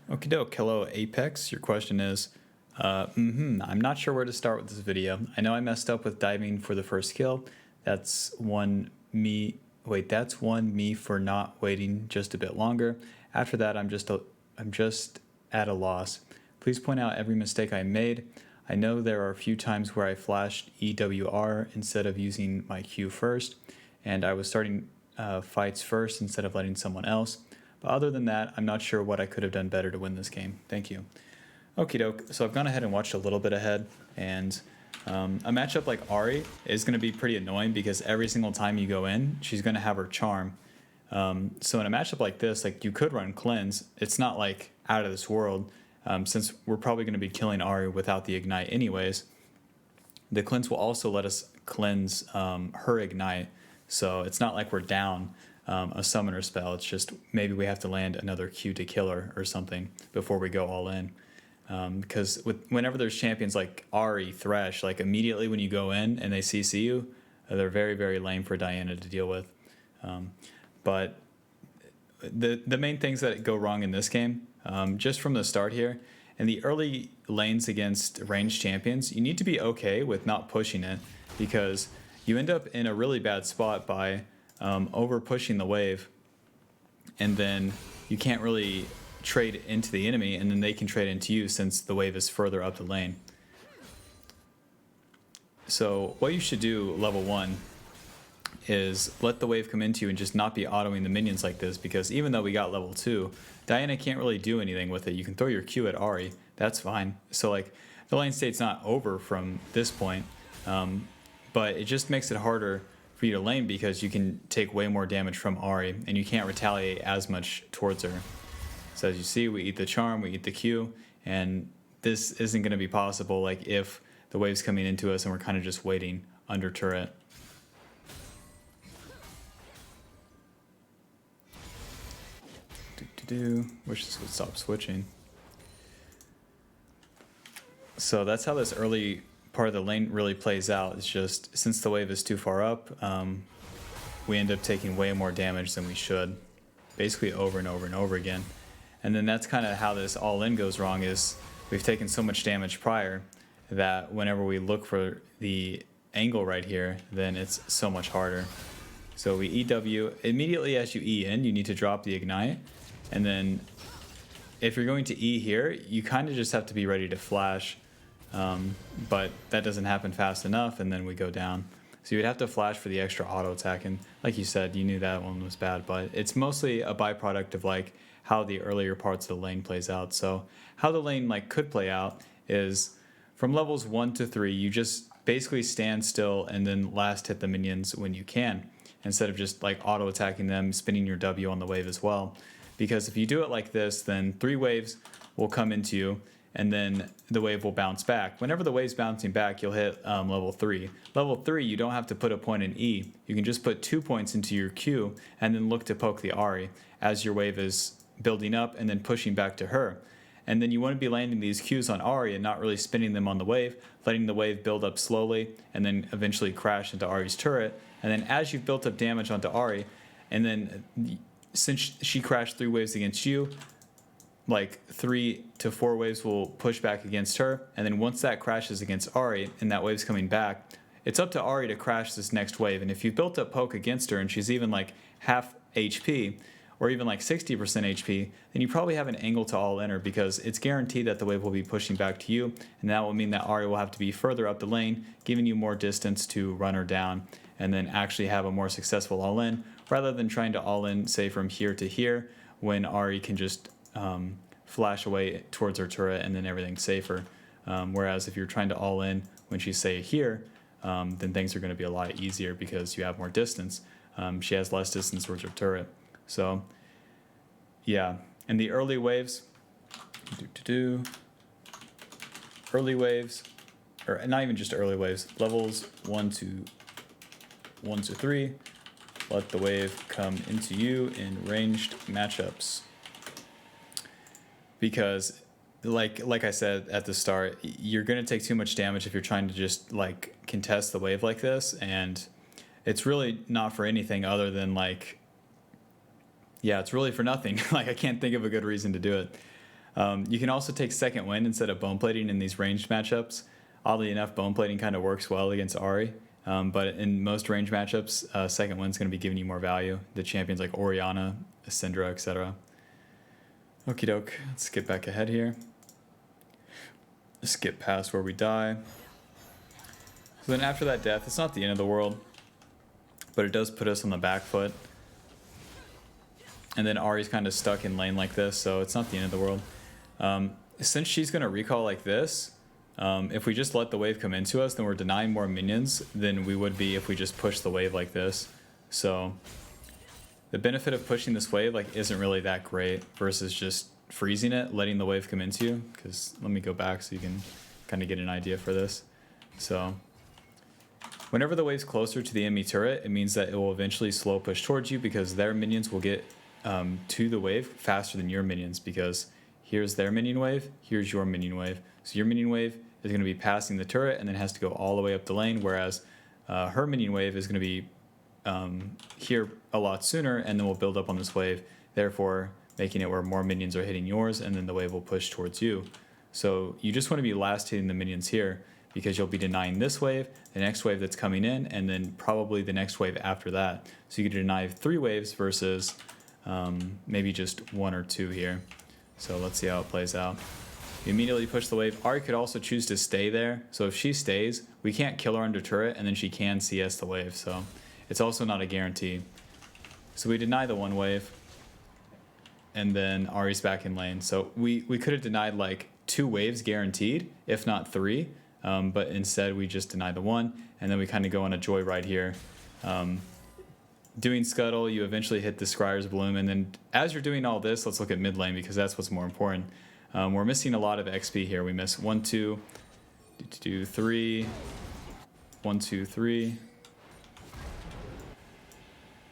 Okie doke, hello Apex. Your question is, I'm not sure where to start with this video. I know I messed up with diving for the first kill. That's one me. Wait, that's one me for not waiting just a bit longer. After that, I'm just at a loss. Please point out every mistake I made. I know there are a few times where I flashed EWR instead of using my Q first, and I was starting fights first instead of letting someone else. But other than that, I'm not sure what I could have done better to win this game. Thank you. Okie doke. So I've gone ahead and watched a little bit ahead, and a matchup like Ari is going to be pretty annoying because every single time you go in, she's going to have her charm. So in a matchup like this, like you could run cleanse. It's not like out of this world, since we're probably going to be killing Ari without the ignite anyways. The cleanse will also let us cleanse her ignite, so it's not like we're down a summoner spell. It's just maybe we have to land another Q to kill her or something before we go all in. Because whenever there's champions like Ari, Thresh, like immediately when you go in and they CC you, they're very, very lame for Diana to deal with. But the main things that go wrong in this game, just from the start here, in the early lanes against ranged champions, you need to be okay with not pushing it because you end up in a really bad spot by over pushing the wave, and then you can't really trade into the enemy, and then they can trade into you since the wave is further up the lane. So what you should do level 1 is let the wave come into you and just not be autoing the minions like this, because even though we got level 2, Diana can't really do anything with it. You can throw your Q at Ari, that's fine. So like the lane state's not over from this point, but it just makes it harder for you to lane because you can take way more damage from Ari and you can't retaliate as much towards her. So as you see, we eat the charm, we eat the Q, and this isn't going to be possible like if the wave's coming into us and we're kind of just waiting under turret. Wish this would stop switching. So that's how this early part of the lane really plays out. It's just since the wave is too far up, we end up taking way more damage than we should, basically over and over and over again. And then that's kind of how this all-in goes wrong, is we've taken so much damage prior that whenever we look for the angle right here, then it's so much harder. So we EW, immediately as you E in, you need to drop the ignite, and then if you're going to E here, you kind of just have to be ready to flash, but that doesn't happen fast enough, and then we go down. So you would have to flash for the extra auto attack, and like you said, you knew that one was bad, but it's mostly a byproduct of like how the earlier parts of the lane plays out. So how the lane like could play out is from levels 1 to 3, you just basically stand still and then last hit the minions when you can, instead of just like auto attacking them, spinning your W on the wave as well. Because if you do it like this, then 3 waves will come into you, and then the wave will bounce back. Whenever the wave's bouncing back, you'll hit level 3. Level 3, you don't have to put a point in E. You can just put 2 points into your Q, and then look to poke the Ari as your wave is building up and then pushing back to her. And then you want to be landing these Qs on Ari and not really spinning them on the wave, letting the wave build up slowly, and then eventually crash into Ari's turret. And then as you've built up damage onto Ari, and then since she crashed 3 waves against you, like 3 to 4 waves will push back against her, and then once that crashes against Ari and that wave's coming back, it's up to Ari to crash this next wave. And if you built up poke against her and she's even like half HP or even like 60% HP, then you probably have an angle to all in her, because it's guaranteed that the wave will be pushing back to you, and that will mean that Ari will have to be further up the lane, giving you more distance to run her down and then actually have a more successful all-in, rather than trying to all-in, say, from here to here, when Ari can just flash away towards her turret and then everything's safer. Whereas if you're trying to all-in when she's, say, here, then things are going to be a lot easier because you have more distance. She has less distance towards her turret. So, yeah, in the early waves, early waves, or not even just early waves, levels 1 to 3, let the wave come into you in ranged matchups. Because, like I said at the start, you're going to take too much damage if you're trying to just, like, contest the wave like this, and it's really not for anything other than, like, yeah, it's really for nothing. Like, I can't think of a good reason to do it. You can also take second wind instead of bone plating in these ranged matchups. Oddly enough, bone plating kind of works well against Ahri, but in most range matchups, second wind's going to be giving you more value. The champions like Orianna, Syndra, etc. Okie doke, let's get back ahead here. Skip past where we die. So then after that death, it's not the end of the world, but it does put us on the back foot. And then Ahri's kind of stuck in lane like this, so it's not the end of the world. Since she's going to recall like this, if we just let the wave come into us, then we're denying more minions than we would be if we just push the wave like this. So the benefit of pushing this wave like isn't really that great versus just freezing it, letting the wave come into you. Because let me go back so you can kind of get an idea for this. So whenever the wave's closer to the enemy turret, it means that it will eventually slow push towards you because their minions will get to the wave faster than your minions, because here's their minion wave, here's your minion wave. So your minion wave is going to be passing the turret and then has to go all the way up the lane, whereas her minion wave is going to be here a lot sooner, and then we'll build up on this wave, therefore making it where more minions are hitting yours, and then the wave will push towards you. So you just want to be last hitting the minions here, because you'll be denying this wave, the next wave that's coming in, and then probably the next wave after that. So you can deny 3 waves versus maybe just 1 or 2 here. So let's see how it plays out. You immediately push the wave. Ahri could also choose to stay there. So if she stays, we can't kill her under turret, and then she can CS the wave. So it's also not a guarantee. So we deny the 1 wave, and then Ahri's back in lane. So we could have denied like 2 waves guaranteed, if not 3. But instead we just deny the 1, and then we kind of go on a joyride here. Doing Scuttle, you eventually hit the Scryer's Bloom, and then as you're doing all this, let's look at mid lane, because that's what's more important. We're missing a lot of XP here. We miss 1, 2, 3, 1, 2, 3.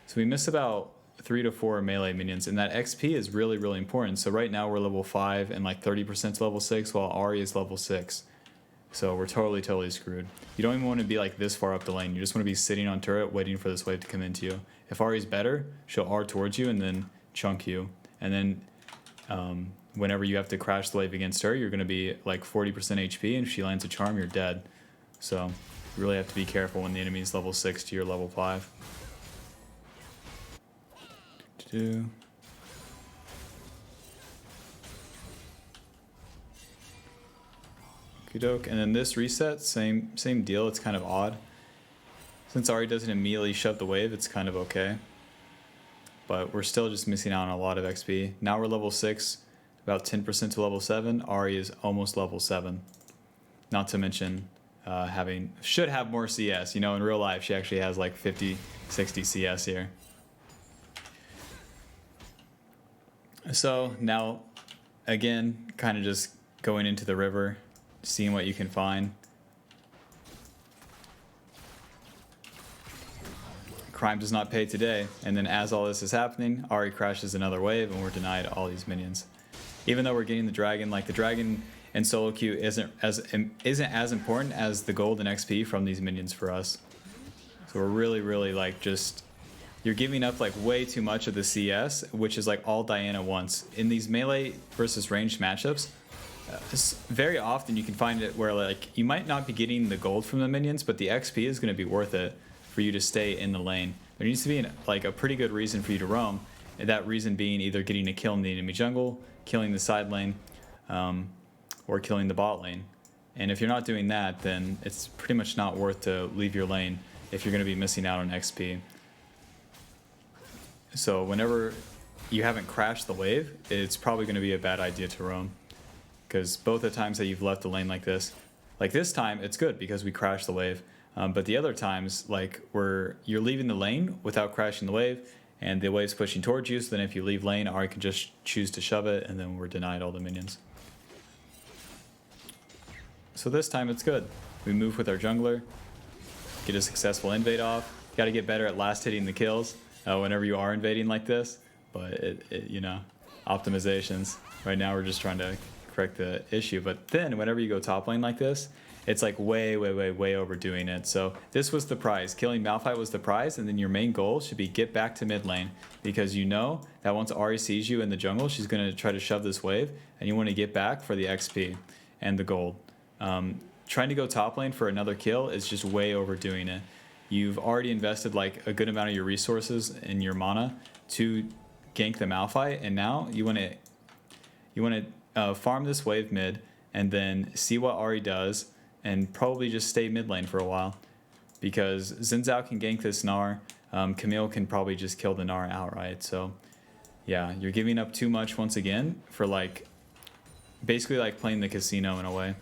So we miss about 3 to 4 melee minions, and that XP is really, really important. So right now we're level 5 and like 30% to level 6, while Ahri is level 6. So we're totally screwed. You don't even want to be like this far up the lane. You just want to be sitting on turret waiting for this wave to come into you. If Ahri's better, she'll R towards you and then chunk you. And then whenever you have to crash the wave against her, you're going to be like 40% HP, and if she lands a charm, you're dead. So you really have to be careful when the enemy is level 6 to your level 5. Doke. And then this reset, same deal. It's kind of odd. Since Ahri doesn't immediately shove the wave, it's kind of okay. But we're still just missing out on a lot of XP. Now we're level 6, about 10% to level 7. Ahri is almost level 7. Not to mention should have more CS. You know, in real life, she actually has like 50, 60 CS here. So now, again, kind of just going into the river, seeing what you can find. Crime does not pay today. And then as all this is happening, Ahri crashes another wave, and we're denied all these minions. Even though we're getting the dragon, like the dragon and solo queue isn't as important as the gold and XP from these minions for us. So we're really like just, you're giving up like way too much of the CS, which is like all Diana wants. In these melee versus ranged matchups, very often you can find it where like you might not be getting the gold from the minions, but the XP is going to be worth it for you to stay in the lane. There needs to be like a pretty good reason for you to roam, and that reason being either getting a kill in the enemy jungle, killing the side lane, or killing the bot lane. And if you're not doing that, then it's pretty much not worth to leave your lane if you're going to be missing out on XP. So whenever you haven't crashed the wave, it's probably going to be a bad idea to roam. Because both the times that you've left the lane like this time, it's good because we crashed the wave. But the other times, like you're leaving the lane without crashing the wave, and the wave's pushing towards you, so then if you leave lane, Ahri can just choose to shove it, and then we're denied all the minions. So this time it's good. We move with our jungler, get a successful invade off. You gotta get better at last hitting the kills whenever you are invading like this, but you know, optimizations. Right now we're just trying to correct the issue, but then whenever you go top lane like this, it's like way overdoing it. So this was the prize. Killing Malphite was the prize, and then your main goal should be get back to mid lane, because you know that once Ahri sees you in the jungle, she's going to try to shove this wave, and you want to get back for the XP and the gold. Trying to go top lane for another kill is just way overdoing it. You've already invested like a good amount of your resources and your mana to gank the Malphite, and now you want to farm this wave mid and then see what Ahri does, and probably just stay mid lane for a while, because Xin Zhao can gank this Gnar. Camille can probably just kill the Gnar outright. So yeah, you're giving up too much once again for like basically like playing the casino in a way,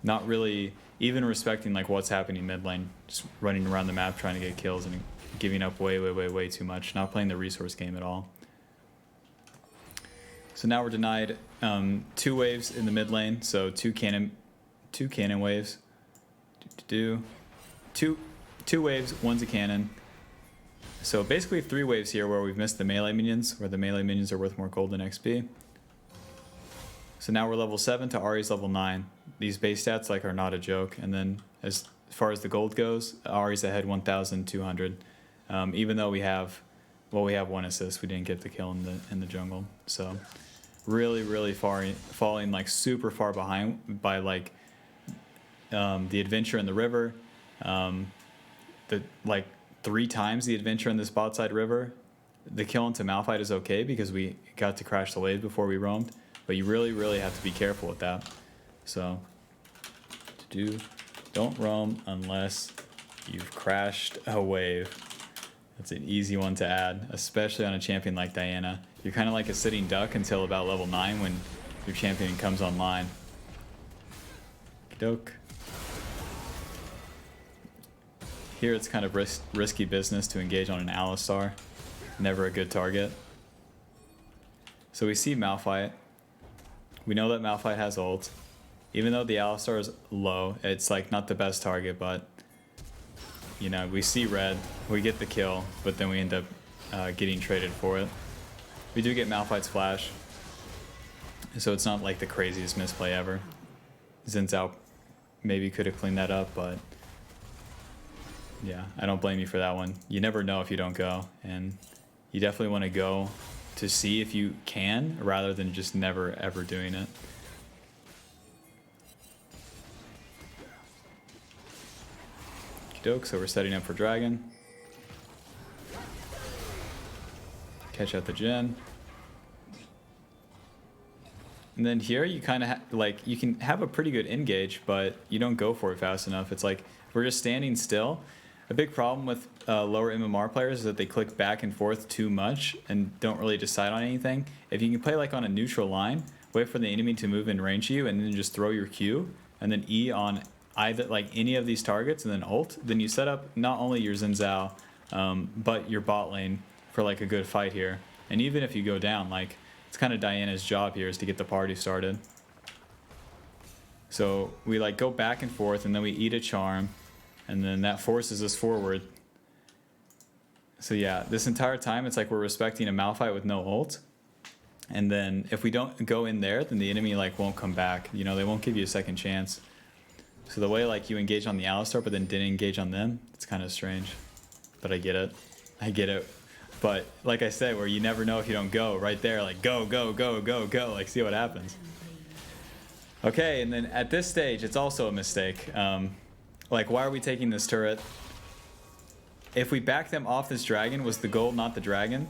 not really even respecting like what's happening mid lane, just running around the map trying to get kills and giving up way too much, not playing the resource game at all. So now we're denied 2 waves in the mid lane, so two cannon waves. Two waves, one's a cannon. So basically 3 waves here where we've missed the melee minions, where the melee minions are worth more gold than XP. So now we're level 7 to Ahri's level 9. These base stats like are not a joke. And then as far as the gold goes, Ahri's ahead 1,200. Even though we have 1 assist, we didn't get the kill in the jungle. So really falling like super far behind by like the adventure in the river, the like 3 times the adventure in this bot side river. The kill into Malphite is okay because we got to crash the wave before we roamed, but you really have to be careful with that. So don't roam unless you've crashed a wave. That's an easy one to add, especially on a champion like Diana. You're kind of like a sitting duck until about level 9 when your champion comes online. Doke. Here it's kind of risky business to engage on an Alistar. Never a good target. So we see Malphite. We know that Malphite has ult. Even though the Alistar is low, it's like not the best target, but you know, we see red, we get the kill, but then we end up getting traded for it. We do get Malphite's flash, so it's not like the craziest misplay ever. Xin Zhao maybe could have cleaned that up, but yeah, I don't blame you for that one. You never know if you don't go, and you definitely want to go to see if you can, rather than just never ever doing it. Doke, so we're setting up for Dragon. Catch out the Jhin. And then here you kind of like, you can have a pretty good engage, but you don't go for it fast enough. It's like, if we're just standing still. A big problem with lower MMR players is that they click back and forth too much and don't really decide on anything. If you can play like on a neutral line, wait for the enemy to move in range of you, and then just throw your Q, and then E on either like any of these targets, and then ult, then you set up not only your Xin Zhao, but your bot lane for like a good fight here. And even if you go down, like, it's kind of Diana's job here is to get the party started. So we like go back and forth, and then we eat a charm, and then that forces us forward. So yeah, this entire time it's like we're respecting a Malphite with no ult. And then if we don't go in there, then the enemy like won't come back. You know, they won't give you a second chance. So the way like you engage on the Alistar but then didn't engage on them, it's kind of strange. But I get it. I get it. But like I said, where you never know if you don't go, right there, like go, like see what happens. Okay, and then at this stage, it's also a mistake. Like, why are we taking this turret? If we back them off this dragon, was the goal not the dragon?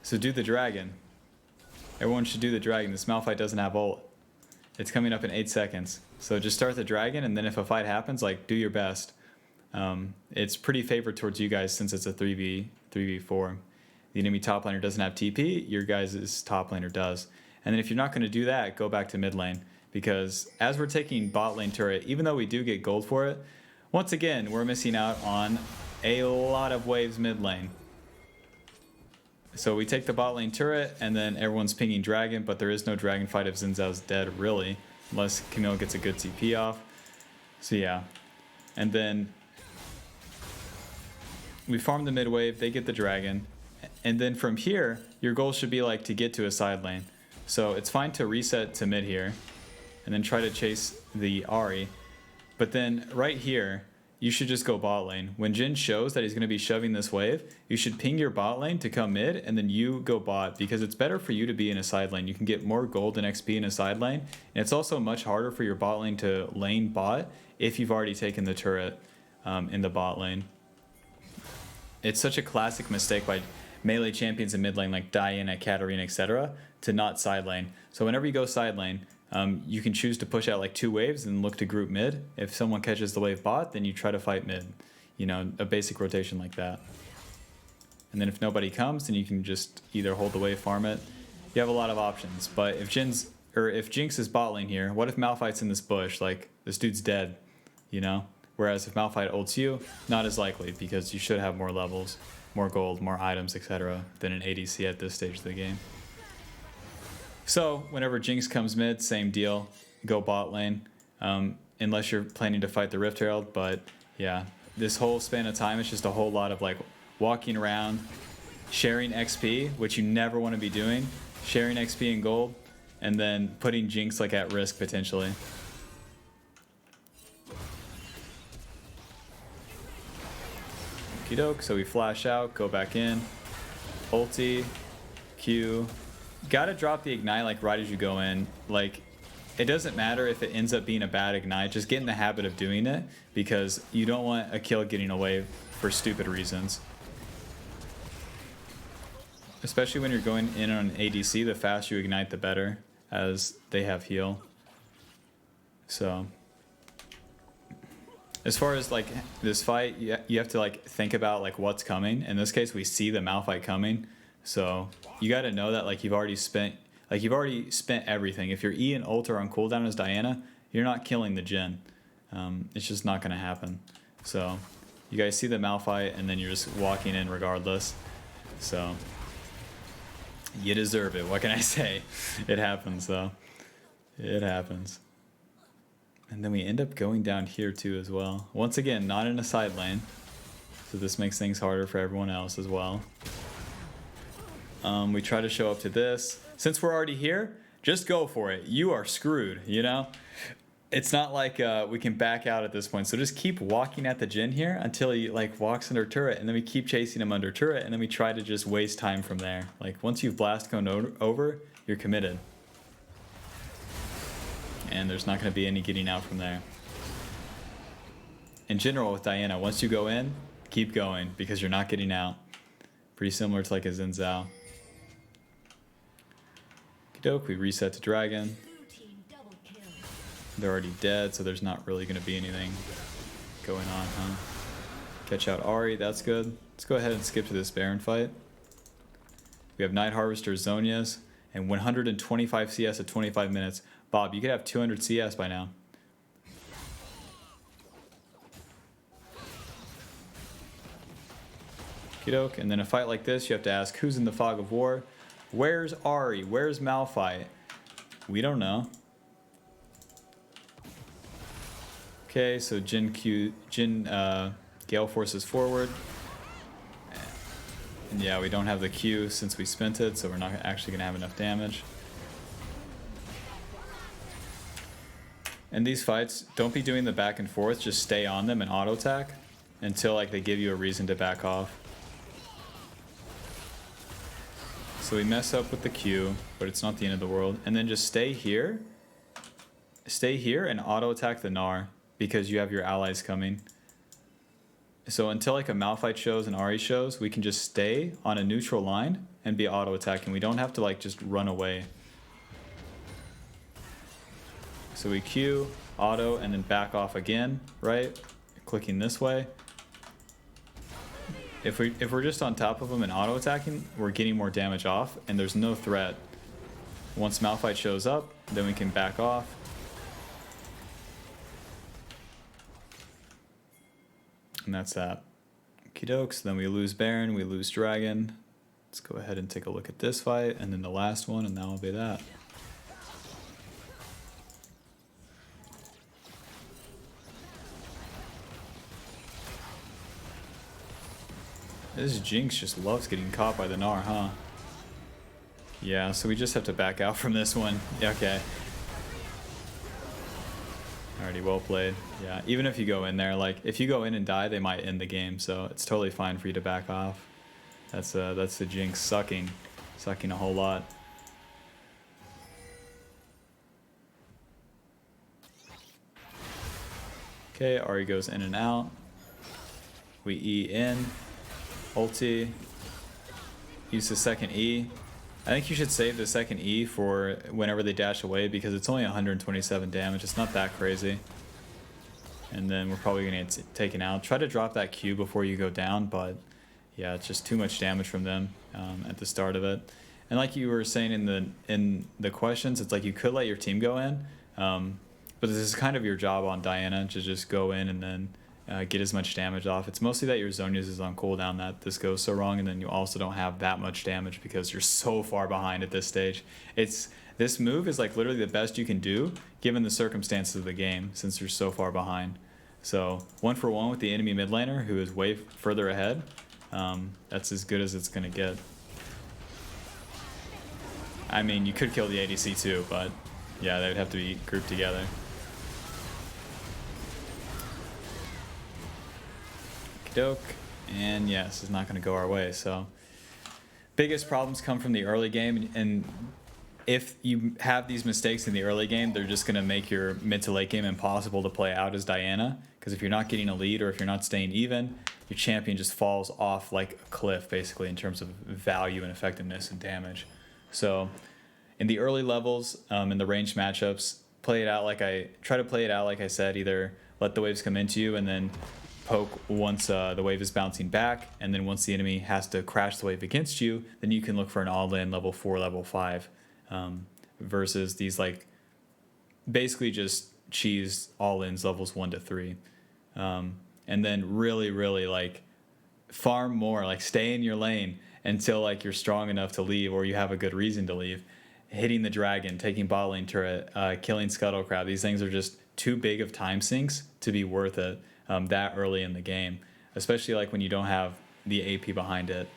So do the dragon. Everyone should do the dragon. This Malphite doesn't have ult. It's coming up in 8 seconds. So just start the dragon, and then if a fight happens, like, do your best. It's pretty favored towards you guys since it's a 3v4. The enemy top laner doesn't have TP, your guys' top laner does. And then if you're not going to do that, go back to mid lane. Because as we're taking bot lane turret, even though we do get gold for it, once again, we're missing out on a lot of waves mid lane. So we take the bot lane turret, and then everyone's pinging dragon, but there is no dragon fight if Xin Zhao's dead, really. Unless Camille gets a good CP off. So yeah. And then we farm the mid wave, they get the dragon. And then from here, your goal should be like to get to a side lane. So it's fine to reset to mid here, and then try to chase the Ahri. But then right here, you should just go bot lane. When Jhin shows that he's going to be shoving this wave, you should ping your bot lane to come mid, and then you go bot, because it's better for you to be in a side lane. You can get more gold and XP in a side lane, and it's also much harder for your bot lane to lane bot if you've already taken the turret in the bot lane. It's such a classic mistake by melee champions in mid lane like Diana, Katarina, etc. to not side lane. So whenever you go side lane, you can choose to push out like 2 waves and look to group mid. If someone catches the wave bot, then you try to fight mid. You know, a basic rotation like that. And then if nobody comes, then you can just either hold the wave, farm it. You have a lot of options. But if Jinx is bot lane here, what if Malphite's in this bush? Like, this dude's dead, you know? Whereas if Malphite ults you, not as likely, because you should have more levels, more gold, more items, etc. than an ADC at this stage of the game. So whenever Jinx comes mid, same deal, go bot lane, unless you're planning to fight the Rift Herald. But yeah, this whole span of time, it's just a whole lot of like walking around, sharing XP, which you never want to be doing, sharing XP and gold, and then putting Jinx like at risk potentially. Okie doke, so we flash out, go back in, ulti, Q. Gotta drop the ignite like right as you go in. Like, it doesn't matter if it ends up being a bad ignite, just get in the habit of doing it, because you don't want a kill getting away for stupid reasons. Especially when you're going in on an ADC, the faster you ignite the better, as they have heal. So as far as like this fight, you have to like think about like what's coming. In this case, we see the Malphite coming, so you got to know that like you've already spent everything. If your E and ult are on cooldown as Diana, you're not killing the Jhin. It's just not going to happen. So you guys see the Malphite, and then you're just walking in regardless. So you deserve it. What can I say? It happens though. It happens. And then we end up going down here too as well. Once again, not in a side lane, so this makes things harder for everyone else as well. We try to show up to this. Since we're already here, just go for it. You are screwed, you know? It's not like we can back out at this point. So just keep walking at the Jhin here until he like walks under turret, and then we keep chasing him under turret, and then we try to just waste time from there. Like once you've blast gone over, you're committed. And there's not going to be any getting out from there. In general with Diana, once you go in, keep going, because you're not getting out. Pretty similar to like a Xin Zhao. Doke, we reset to dragon. They're already dead, so there's not really going to be anything going on, huh? Catch out Ahri, that's good. Let's go ahead and skip to this Baron fight. We have Night Harvester, Zhonya's, and 125 CS at 25 minutes. Bob, you could have 200 CS by now. Okey-doke. And then a fight like this, you have to ask, who's in the fog of war? Where's Ahri? Where's Malphite? We don't know. Okay, so Jhin Gale forces forward. And yeah, we don't have the Q since we spent it, so we're not actually going to have enough damage. In these fights, don't be doing the back and forth, just stay on them and auto attack until like they give you a reason to back off. So we mess up with the Q, but it's not the end of the world. And then just stay here and auto attack the Gnar, because you have your allies coming. So until like a Malphite shows and Ahri shows, we can just stay on a neutral line and be auto attacking. We don't have to like just run away. So we Q, auto, and then back off again, right? Clicking this way. If we're just on top of them and auto attacking, we're getting more damage off, and there's no threat. Once Malphite shows up, then we can back off. And that's that. Okie doke, so then we lose Baron, we lose Dragon. Let's go ahead and take a look at this fight, and then the last one, and that will be that. This Jinx just loves getting caught by the Gnar, huh? Yeah, so we just have to back out from this one. Okay. Alrighty, well played. Yeah, even if you go in there, like if you go in and die, they might end the game, so it's totally fine for you to back off. That's the Jinx sucking a whole lot. Okay, Ari goes in and out. We E in, ulti, use the second E. I think you should save the second E for whenever they dash away because it's only 127 damage. It's not that crazy. And then we're probably going to get taken out. Try to drop that Q before you go down, but yeah, it's just too much damage from them at the start of it. And like you were saying in the questions, it's like you could let your team go in, but this is kind of your job on Diana to just go in and then get as much damage off. It's mostly that your Zhonya's is on cooldown that this goes so wrong, and then you also don't have that much damage because you're so far behind at this stage. This move is like literally the best you can do given the circumstances of the game since you're so far behind. So 1-for-1 with the enemy mid laner who is way further ahead. That's as good as it's gonna get. I mean, you could kill the ADC too, but yeah, they would have to be grouped together. Doke, and yes, it's not going to go our way. So biggest problems come from the early game, and if you have these mistakes in the early game, they're just going to make your mid to late game impossible to play out as Diana, because if you're not getting a lead or if you're not staying even, your champion just falls off like a cliff basically in terms of value and effectiveness and damage. So in the early levels, in the ranged matchups, try to play it out like I said, either let the waves come into you and then poke once the wave is bouncing back, and then once the enemy has to crash the wave against you, then you can look for an all-in level 4, level 5, versus these like basically just cheese all-ins levels 1 to 3, and then really like farm more, like stay in your lane until like you're strong enough to leave or you have a good reason to leave. Hitting the dragon, taking bot lane turret, killing scuttle crab, these things are just too big of time sinks to be worth it that early in the game, especially like when you don't have the AP behind it,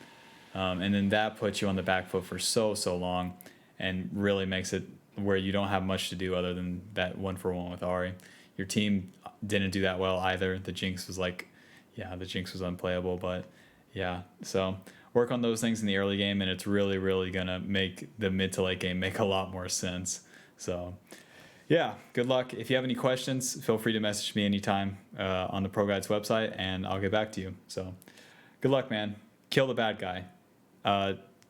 and then that puts you on the back foot for so long and really makes it where you don't have much to do other than that 1-for-1 with Ari. Your team didn't do that well either. The Jinx was unplayable, but yeah, so work on those things in the early game and it's really gonna make the mid to late game make a lot more sense. So yeah, good luck. If you have any questions, feel free to message me anytime on the Pro Guides website, and I'll get back to you. So good luck, man. Kill the bad guy.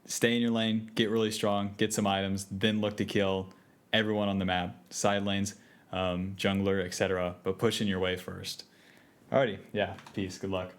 Stay in your lane, get really strong, get some items, then look to kill everyone on the map, side lanes, jungler, etc. But push in your way first. Alrighty, yeah, peace, good luck.